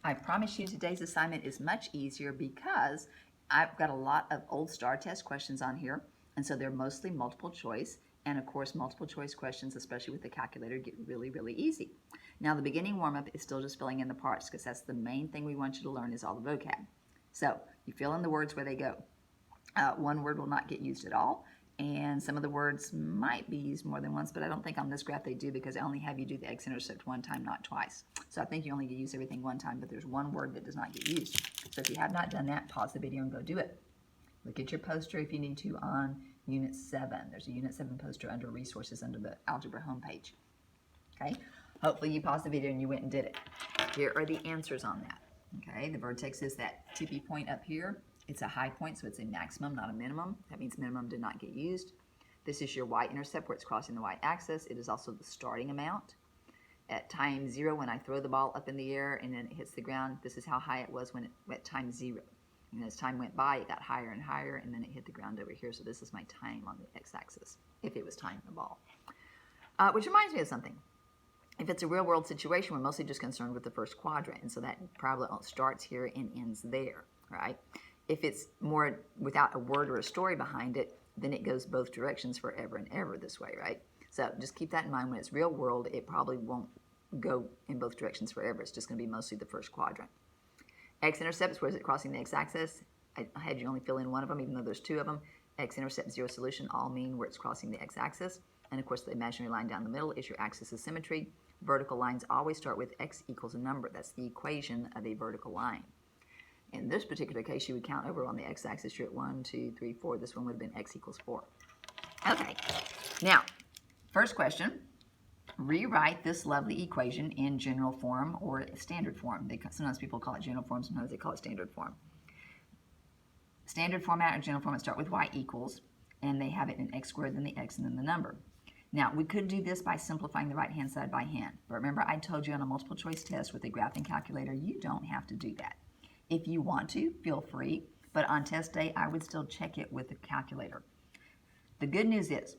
I promise you today's assignment is much easier because I've got a lot of old STAR test questions on here, and so they're mostly multiple choice. And of course, multiple choice questions, especially with the calculator, get really, really easy. Now, the beginning warm-up is still just filling in the parts because that's the main thing we want you to learn is all the vocab. So you fill in the words where they go. One word will not get used at all, and some of the words might be used more than once, but I don't think on this graph they do because I only have you do the x-intercept one time, not twice. So I think you only use everything one time, but there's one word that does not get used. So if you have not done that, pause the video and go do it. Look at your poster if you need to on Unit 7. There's a Unit 7 poster under Resources under the Algebra homepage. Okay? Hopefully you paused the video and you went and did it. Here are the answers on that. Okay? The vertex is that tippy point up here. It's a high point, so it's a maximum, not a minimum. That means minimum did not get used. This is your y-intercept where it's crossing the y-axis. It is also the starting amount. At time 0, when I throw the ball up in the air and then it hits the ground, this is how high it was when it at time 0. And as time went by, it got higher and higher, and then it hit the ground over here. So this is my time on the x-axis, if it was time the ball. Which reminds me of something. If it's a real-world situation, we're mostly just concerned with the first quadrant, and so that probably starts here and ends there, right? If it's more without a word or a story behind it, then it goes both directions forever and ever this way, right? So just keep that in mind. When it's real world, it probably won't go in both directions forever. It's just going to be mostly the first quadrant. X-intercept is where is it crossing the x-axis. I had you only fill in one of them, even though there's two of them. X-intercept, zero solution, all mean where it's crossing the x-axis. And of course, the imaginary line down the middle is your axis of symmetry. Vertical lines always start with x equals a number. That's the equation of a vertical line. In this particular case, you would count over on the x-axis. You're at 1, 2, 3, 4. This one would have been x equals 4. Okay. Now, first question. Rewrite this lovely equation in general form or standard form. Sometimes people call it general form. Sometimes they call it standard form. Standard format or general format start with y equals, and they have it in x squared, then the x, and then the number. Now, we could do this by simplifying the right-hand side by hand. But remember, I told you on a multiple choice test with a graphing calculator, you don't have to do that. If you want to, feel free, but on test day, I would still check it with the calculator. The good news is,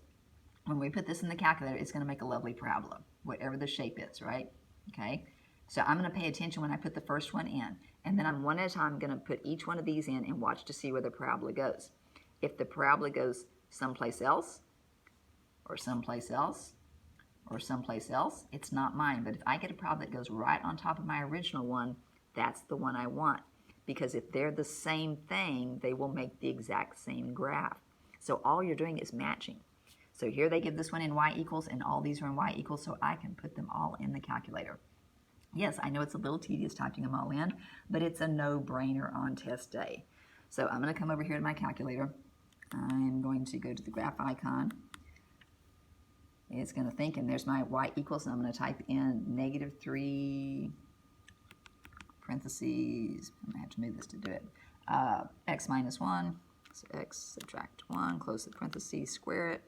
when we put this in the calculator, it's going to make a lovely parabola, whatever the shape is, right? Okay, so I'm going to pay attention when I put the first one in, and then I'm one at a time going to put each one of these in and watch to see where the parabola goes. If the parabola goes someplace else, or someplace else, or someplace else, it's not mine. But if I get a parabola that goes right on top of my original one, that's the one I want. Because if they're the same thing, they will make the exact same graph. So all you're doing is matching. So here they give this one in y equals, and all these are in y equals, so I can put them all in the calculator. Yes, I know it's a little tedious typing them all in, but it's a no-brainer on test day. So I'm going to come over here to my calculator. I'm going to go to the graph icon. It's going to think, and there's my y equals, and I'm going to type in -3 parentheses, I'm going to have to move this to do it, x minus 1, so x subtract 1, close the parentheses, square it,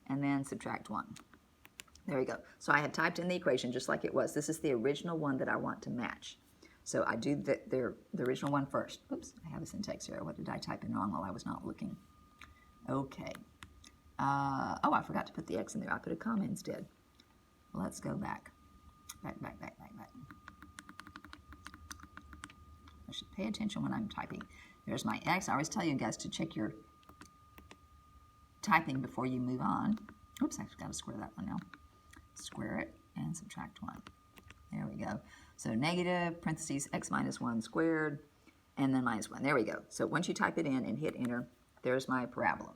and then subtract 1. There we go. So I had typed in the equation just like it was. This is the original one that I want to match. So I do the original one first. Oops, I have a syntax error. What did I type in wrong while I was not looking? Okay. Oh, I forgot to put the x in there. I put a comma instead. Let's go back. Back. I should pay attention when I'm typing. There's my x. I always tell you guys to check your typing before you move on. Oops, I've got to square that one now. Square it and subtract 1. There we go. So negative, parentheses, x minus 1 squared, and then minus 1. There we go. So once you type it in and hit enter, there's my parabola.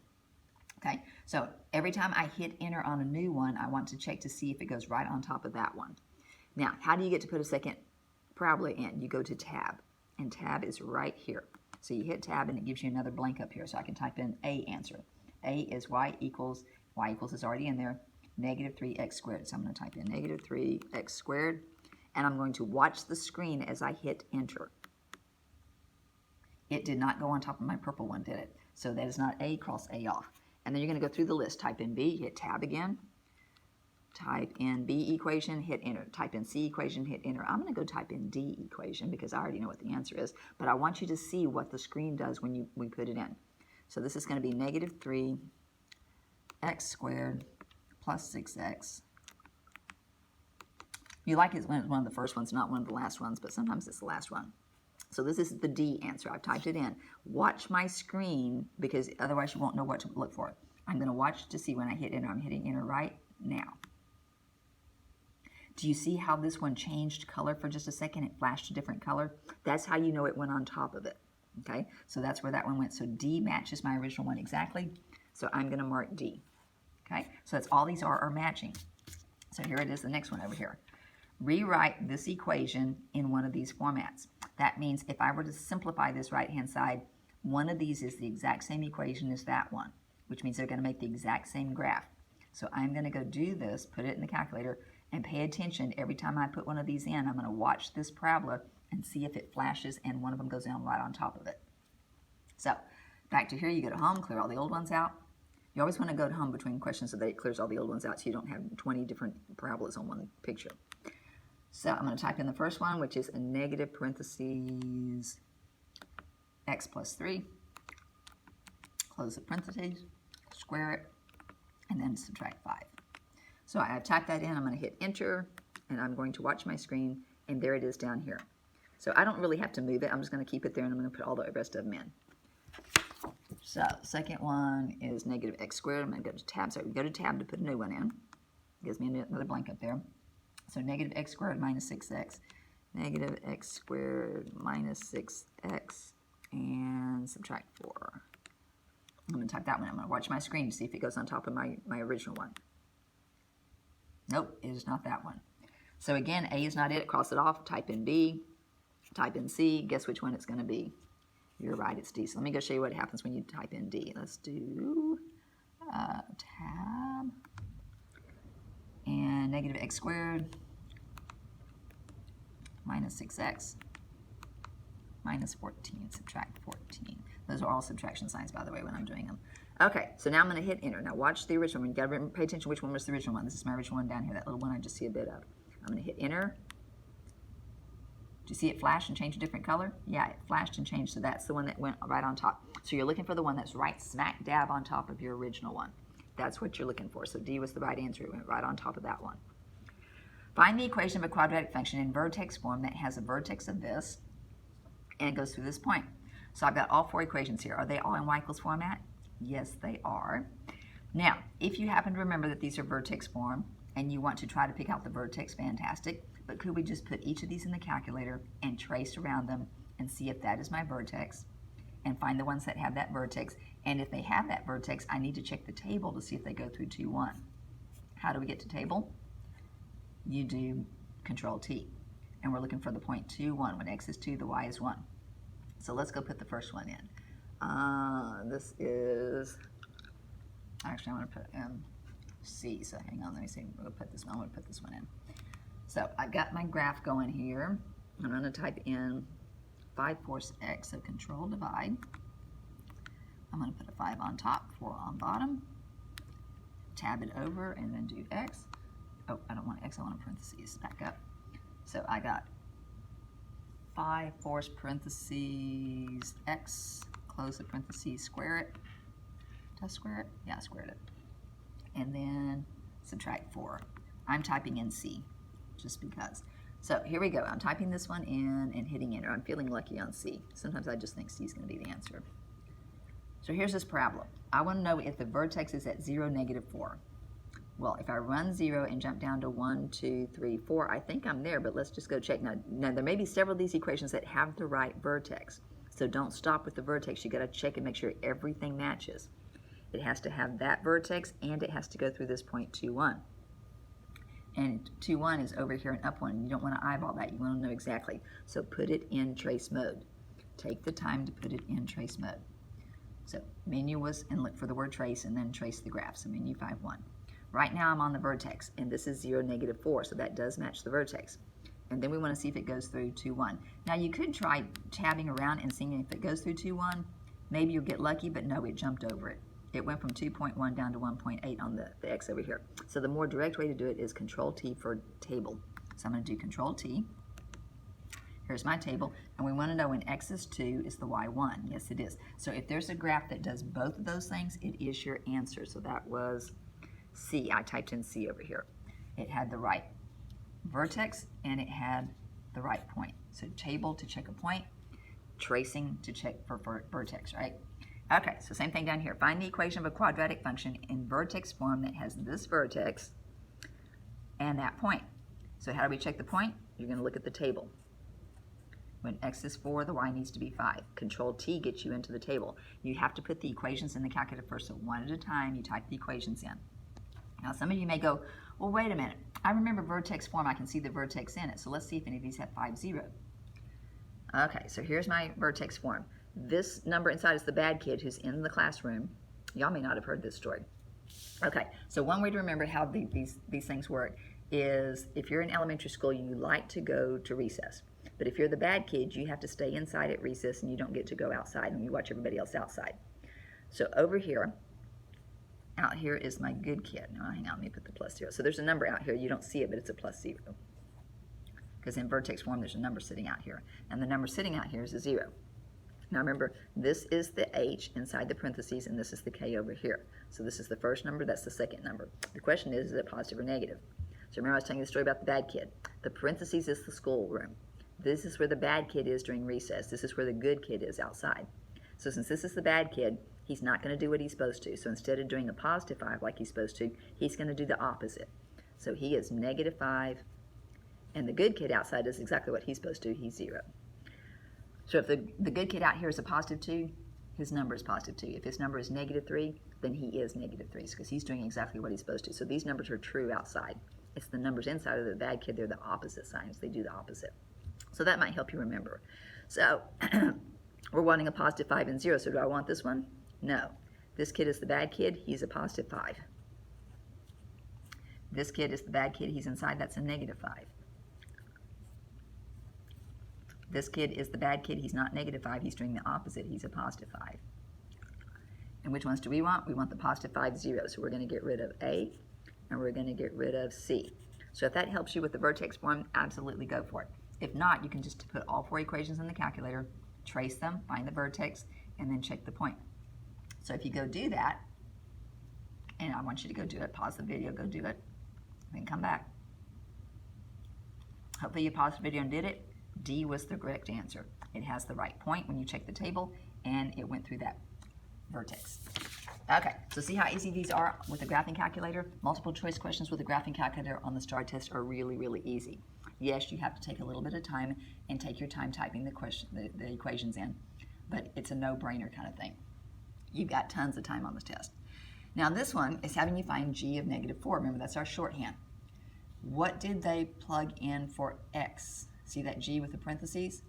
Okay, so every time I hit enter on a new one, I want to check to see if it goes right on top of that one. Now, how do you get to put a second parabola in? You go to tab, and tab is right here. So you hit tab, and it gives you another blank up here, so I can type in A answer. A is y equals is already in there, -3x squared. So I'm going to type in -3x squared, and I'm going to watch the screen as I hit enter. It did not go on top of my purple one, did it? So that is not A, cross A off. And then you're going to go through the list. Type in B, hit tab again. Type in B equation, hit enter. Type in C equation, hit enter. I'm going to go type in D equation because I already know what the answer is. But I want you to see what the screen does when we put it in. So this is going to be -3x squared plus 6x You like it when it's one of the first ones, not one of the last ones, but sometimes it's the last one. So this is the D answer. I've typed it in. Watch my screen because otherwise you won't know what to look for. I'm going to watch to see when I hit enter. I'm hitting enter right now. Do you see how this one changed color for just a second? It flashed a different color. That's how you know it went on top of it. Okay, so that's where that one went. So D matches my original one exactly. So I'm going to mark D. Okay, so that's all these are matching. So here it is, the next one over here. Rewrite this equation in one of these formats. That means if I were to simplify this right-hand side, one of these is the exact same equation as that one, which means they're going to make the exact same graph. So I'm going to go do this, put it in the calculator, and pay attention. Every time I put one of these in, I'm going to watch this parabola and see if it flashes and one of them goes down right on top of it. So back to here, you go to home, clear all the old ones out. You always want to go to home between questions so that it clears all the old ones out so you don't have 20 different parabolas on one picture. So I'm going to type in the first one, which is a negative parentheses x plus 3, close the parentheses, square it, and then subtract 5. So I typed that in, I'm going to hit enter, and I'm going to watch my screen, and there it is down here. So I don't really have to move it, I'm just going to keep it there, and I'm going to put all the rest of them in. So second one is negative x squared. I'm going to go to tab. So we go to tab to put a new one in. It gives me another blank up there. So negative x squared minus 6x. Negative x squared minus 6x. And subtract 4. I'm going to type that one. I'm going to watch my screen to see if it goes on top of my original one. Nope, it is not that one. So again, A is not it. Cross it off. Type in B. Type in C. Guess which one it's going to be. You're right, it's D. So let me go show you what happens when you type in D. Let's do tab and negative x squared minus 6x minus 14, subtract 14. Those are all subtraction signs, by the way, when I'm doing them. Okay, so now I'm going to hit enter. Now watch the original one. You've got to pay attention which one was the original one. This is my original one down here, that little one I just see a bit of. I'm going to hit enter. Do you see it flash and change a different color? Yeah, it flashed and changed, so that's the one that went right on top. So you're looking for the one that's right smack dab on top of your original one. That's what you're looking for. So D was the right answer. It went right on top of that one. Find the equation of a quadratic function in vertex form that has a vertex of this, and it goes through this point. So I've got all 4 equations here. Are they all in y equals format? Yes, they are. Now, if you happen to remember that these are vertex form, and you want to try to pick out the vertex, fantastic. But could we just put each of these in the calculator and trace around them and see if that is my vertex and find the ones that have that vertex? And if they have that vertex, I need to check the table to see if they go through 2, 1. How do we get to table? You do Control T. And we're looking for the point 2, 1. When x is 2, the y is 1. So let's go put the first one in. This is, actually I want to put C. So hang on, let me see. I'm going to put this one in. So I've got my graph going here. I'm going to type in 5/4 x, so control divide. I'm going to put a 5 on top, 4 on bottom. Tab it over and then do x. Oh, I don't want x, I want a parentheses. Back up. So I got 5/4 parentheses x, close the parentheses, square it. Did I square it? Yeah, I squared it. And then subtract 4. I'm typing in C, just because. So here we go. I'm typing this one in and hitting enter. I'm feeling lucky on C. Sometimes I just think C is going to be the answer. So here's this parabola. I want to know if the vertex is at 0, -4. Well, if I run 0 and jump down to 1, 2, 3, 4, I think I'm there, but let's just go check. Now there may be several of these equations that have the right vertex. So don't stop with the vertex. You got to check and make sure everything matches. It has to have that vertex and it has to go through this point 2, 1. And 2, 1 is over here and up 1. You don't want to eyeball that. You want to know exactly. So put it in trace mode. Take the time to put it in trace mode. So menu was, and look for the word trace and then trace the graph. So menu 5, 1. Right now I'm on the vertex and this is 0, -4. So that does match the vertex. And then we want to see if it goes through 2, 1. Now you could try tabbing around and seeing if it goes through 2, 1. Maybe you'll get lucky, but no, it jumped over it. It went from 2.1 down to 1.8 on the X over here. So the more direct way to do it is Control T for table. So I'm going to do Control T. Here's my table, and we want to know when X is 2 is the Y 1. Yes, it is. So if there's a graph that does both of those things, it is your answer. So that was C. I typed in C over here. It had the right vertex and it had the right point. So table to check a point, tracing to check for vertex, right? Okay, so same thing down here. Find the equation of a quadratic function in vertex form that has this vertex and that point. So how do we check the point? You're going to look at the table. When x is 4, the y needs to be 5. Control T gets you into the table. You have to put the equations in the calculator first, so one at a time you type the equations in. Now some of you may go, well, wait a minute. I remember vertex form. I can see the vertex in it. So let's see if any of these have 5, 0. Okay, so here's my vertex form. This number inside is the bad kid who's in the classroom. Y'all may not have heard this story. Okay, so one way to remember how these things work is if you're in elementary school, you like to go to recess. But if you're the bad kid, you have to stay inside at recess and you don't get to go outside and you watch everybody else outside. So over here, out here is my good kid. Now, hang on, let me put the plus 0. So there's a number out here. You don't see it, but it's a plus 0. Because in vertex form, there's a number sitting out here. And the number sitting out here is a 0. Now remember, this is the H inside the parentheses, and this is the K over here. So this is the first number, that's the second number. The question is it positive or negative? So remember I was telling you the story about the bad kid. The parentheses is the schoolroom. This is where the bad kid is during recess. This is where the good kid is outside. So since this is the bad kid, he's not going to do what he's supposed to. So instead of doing a positive 5 like he's supposed to, he's going to do the opposite. So he is negative 5, and the good kid outside does exactly what he's supposed to. He's 0. So if the good kid out here is a positive 2, his number is positive 2. If his number is negative 3, then he is negative 3 because he's doing exactly what he's supposed to. So these numbers are true outside. It's the numbers inside of the bad kid. They're the opposite signs. They do the opposite. So that might help you remember. So we're wanting a positive 5 and 0. So do I want this one? No. This kid is the bad kid. He's a positive 5. This kid is the bad kid. He's inside. That's a negative 5. This kid is the bad kid. He's not negative 5. He's doing the opposite. He's a positive 5. And which ones do we want? We want the positive 5, 0. So we're going to get rid of A, and we're going to get rid of C. So if that helps you with the vertex form, absolutely go for it. If not, you can just put all 4 equations in the calculator, trace them, find the vertex, and then check the point. So if you go do that, and I want you to go do it, pause the video, go do it, then come back. Hopefully you paused the video and did it. D was the correct answer. It has the right point when you check the table, and it went through that vertex. Okay, so see how easy these are with the graphing calculator? Multiple choice questions with the graphing calculator on the STAR test are really, really easy. Yes, you have to take a little bit of time and take your time typing the equations in, but it's a no-brainer kind of thing. You've got tons of time on this test. Now this one is having you find g of negative 4. Remember, that's our shorthand. What did they plug in for x? See that g with the parentheses?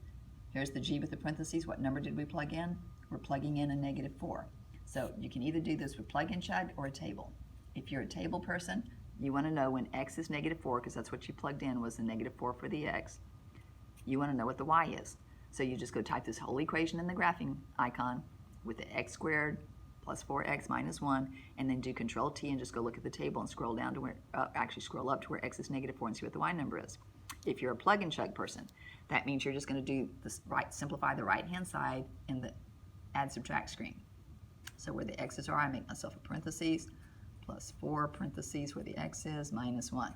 Here's the g with the parentheses. What number did we plug in? We're plugging in a negative 4. So you can either do this with plug and chug or a table. If you're a table person, you want to know when x is negative 4, because that's what you plugged in was the negative 4 for the x. You want to know what the y is. So you just go type this whole equation in the graphing icon with the x squared plus 4x minus 1, and then do Control T and just go look at the table and scroll down to where, actually scroll up to where x is negative 4 and see what the y number is. If you're a plug and chug person, that means you're just going to do this simplify the right-hand side in the add subtract screen. So where the x's are, I make myself a parentheses, plus 4 parentheses where the x is, minus 1.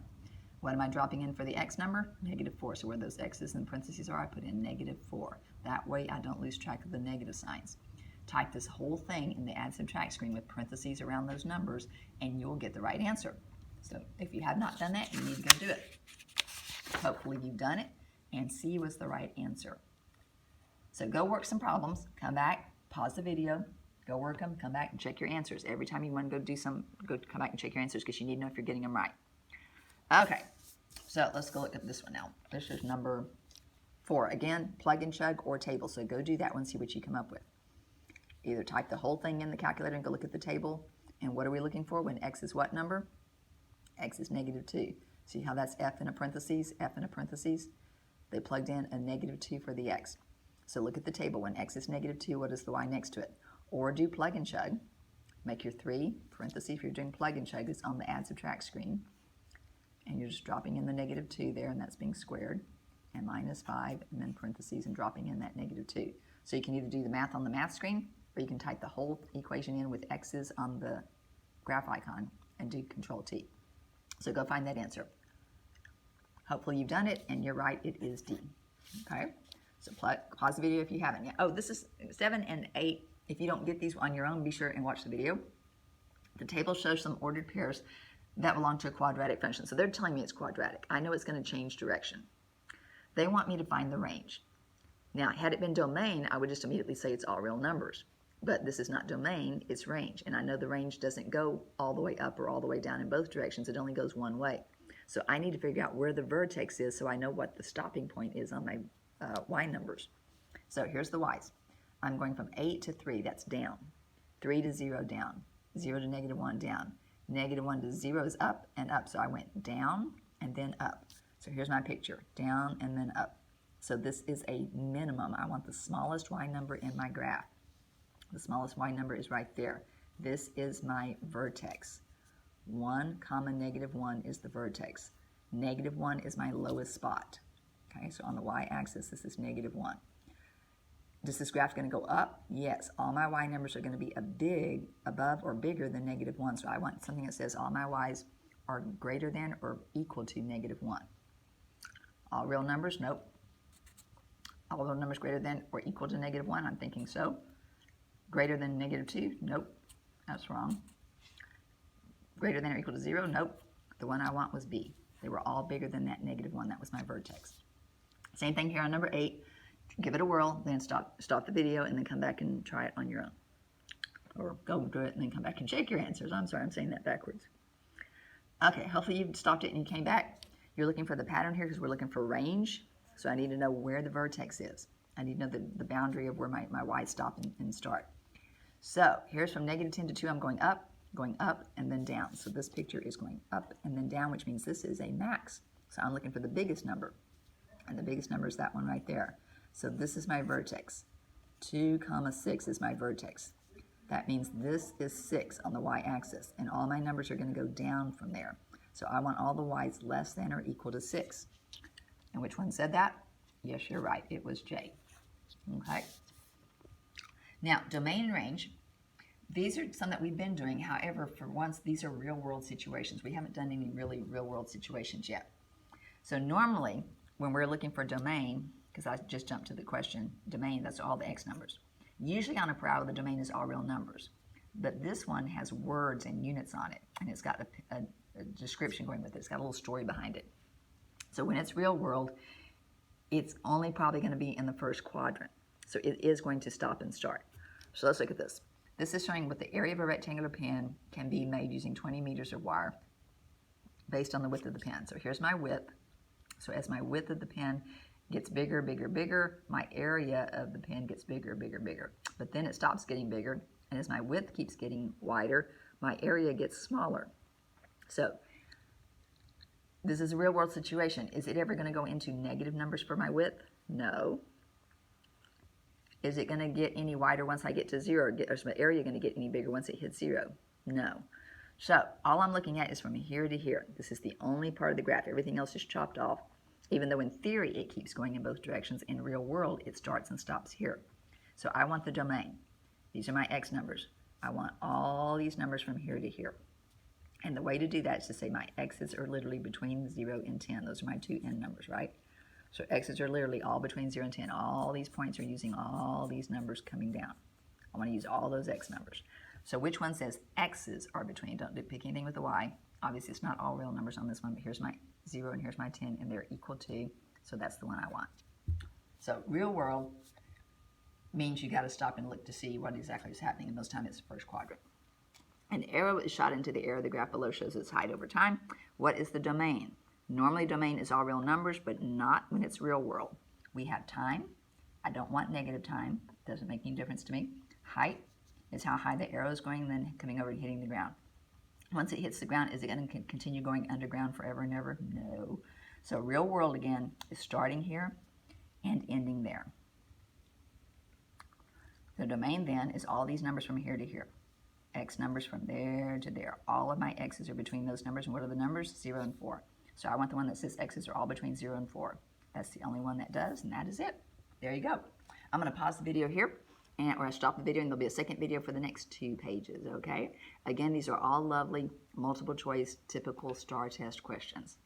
What am I dropping in for the x number? Negative 4. So where those x's and parentheses are, I put in negative 4. That way I don't lose track of the negative signs. Type this whole thing in the add subtract screen with parentheses around those numbers, and you'll get the right answer. So if you have not done that, you need to go do it. Hopefully you've done it, and C was the right answer. So go work some problems, come back, pause the video, go work them, come back and check your answers. Every time you want to go do some, come back and check your answers because you need to know if you're getting them right. Okay, so let's go look at this one now. This is number 4. Again, plug and chug or table. So go do that one, see what you come up with. Either type the whole thing in the calculator and go look at the table. And what are we looking for when x is what number? X is negative 2. See how that's f in a parentheses, f in a parentheses? They plugged in a negative 2 for the x. So look at the table. When x is negative 2, what is the y next to it? Or do plug and chug. Make your 3, parentheses, if you're doing plug and chug, it's on the add subtract screen. And you're just dropping in the negative 2 there, and that's being squared. And minus 5, and then parentheses, and dropping in that negative 2. So you can either do the math on the math screen, or you can type the whole equation in with x's on the graph icon and do Control T. So go find that answer. Hopefully you've done it, and you're right, it is D. Okay, so pause the video if you haven't yet. Oh, this is 7 and 8. If you don't get these on your own, be sure and watch the video. The table shows some ordered pairs that belong to a quadratic function. So they're telling me it's quadratic. I know it's going to change direction. They want me to find the range. Now, had it been domain, I would just immediately say it's all real numbers. But this is not domain, it's range. And I know the range doesn't go all the way up or all the way down in both directions. It only goes one way. So I need to figure out where the vertex is so I know what the stopping point is on my y numbers. So here's the y's. I'm going from 8 to 3, that's down. 3 to 0, down. 0 to -1, down. -1 to 0 is up and up. So I went down and then up. So here's my picture, down and then up. So this is a minimum. I want the smallest y number in my graph. The smallest y number is right there. This is my vertex. 1, -1 is the vertex. -1 is my lowest spot. Okay, so on the y-axis, this is -1. Is this graph going to go up? Yes. All my y numbers are going to be above or bigger than -1. So I want something that says all my y's are greater than or equal to -1. All real numbers? Nope. All real numbers greater than or equal to -1? I'm thinking so. Greater than -2? Nope. That's wrong. Greater than or equal to 0? Nope. The one I want was B. They were all bigger than that -1. That was my vertex. Same thing here on number 8. Give it a whirl, then stop the video, and then come back and try it on your own. Or go do it and then come back and check your answers. I'm sorry, I'm saying that backwards. Okay, hopefully you've stopped it and you came back. You're looking for the pattern here because we're looking for range. So I need to know where the vertex is. I need to know the boundary of where my y's stop and start. So here's from -10 to 2. I'm going up, and then down. So this picture is going up and then down, which means this is a max. So I'm looking for the biggest number. And the biggest number is that one right there. So this is my vertex. 2, 6 is my vertex. That means this is 6 on the y-axis. And all my numbers are going to go down from there. So I want all the y's less than or equal to 6. And which one said that? Yes, you're right. It was J. Okay. Now, domain and range. These are some that we've been doing. However, for once, these are real-world situations. We haven't done any really real-world situations yet. So normally, when we're looking for domain, because I just jumped to the question, domain, that's all the X numbers. Usually on a per hour, the domain is all real numbers. But this one has words and units on it, and it's got a description going with it. It's got a little story behind it. So when it's real world, it's only probably going to be in the first quadrant. So it is going to stop and start. So let's look at this. This is showing what the area of a rectangular pen can be made using 20 meters of wire based on the width of the pen. So here's my width. So as my width of the pen gets bigger, bigger, bigger, my area of the pen gets bigger, bigger, bigger. But then it stops getting bigger, and as my width keeps getting wider, my area gets smaller. So this is a real world situation. Is it ever going to go into negative numbers for my width? No. Is it going to get any wider once I get to 0? Or is my area going to get any bigger once it hits 0? No. So all I'm looking at is from here to here. This is the only part of the graph. Everything else is chopped off. Even though in theory it keeps going in both directions, in real world it starts and stops here. So I want the domain. These are my X numbers. I want all these numbers from here to here. And the way to do that is to say my X's are literally between 0 and 10. Those are my two N numbers, right? So X's are literally all between 0 and 10. All these points are using all these numbers coming down. I want to use all those X numbers. So which one says X's are between? Don't pick anything with a Y. Obviously, it's not all real numbers on this one, but here's my 0 and here's my 10, and they're equal to, so that's the one I want. So real world means you got to stop and look to see what exactly is happening, and most times it's the first quadrant. An arrow is shot into the air. The graph below shows its height over time. What is the domain? Normally, domain is all real numbers, but not when it's real world. We have time. I don't want negative time. Doesn't make any difference to me. Height is how high the arrow is going and then coming over and hitting the ground. Once it hits the ground, is it going to continue going underground forever and ever? No. So real world, again, is starting here and ending there. The domain, then, is all these numbers from here to here. X numbers from there to there. All of my X's are between those numbers. And what are the numbers? 0 and 4. So I want the one that says X's are all between 0 and 4. That's the only one that does, and that is it. There you go. I'm going to pause the video here, or I stop the video, and there'll be a second video for the next 2 pages, okay? Again, these are all lovely multiple choice, typical STAAR test questions.